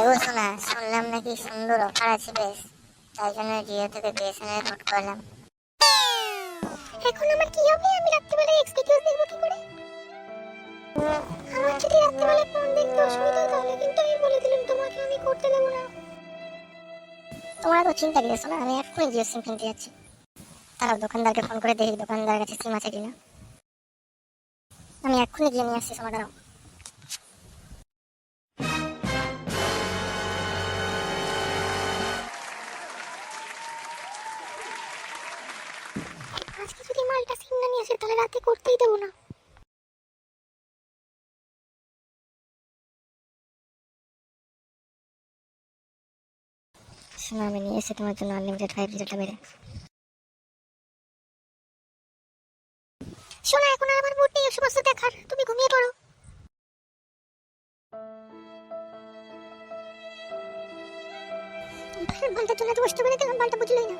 এগো শোনা, শুনলাম নাকি সুন্দর অফার আছে বেশ, তাই জন্য জিও থেকে বিএসএনএল নোট করলাম। এখন আমার কি হবে? আমি রাত্রিবেলায় এক্সপিরিয়েন্স দেখবো কি করে? আমার যদি রাত্রিবেলায় ফোন দেখতে অসুবিধা হয় তাহলে কিন্তু আমি বলে দিলাম তোমাকে আমি করতে দেবো না। তোমরা তো চিন্তা করেছো না, আমি এক্ষুনি জিও সিম কিনতে যাচ্ছি। তারাও দোকানদারকে ফোন করে দেখি দোকানদারের কাছে সিম আছে কিনা। আমি এক্ষুনি গিয়ে নিয়ে আসছি, সময় দাঁড়াও। আজকে যদি মালটা সিম না নিয়ে আসে তাহলে রাতে করতেই দেবো না। শোনো, আমি নিয়ে এসে তোমার জন্য আনলিমিটেড 5G ডাটা বেড়ে। শোনা, এখন আর আমার মুড নেই সমস্ত দেখার, তুমি ঘুমিয়ে পড়ো। বালটার জন্য এত কষ্ট করে গেলাম, বালটা বুঝলোই না।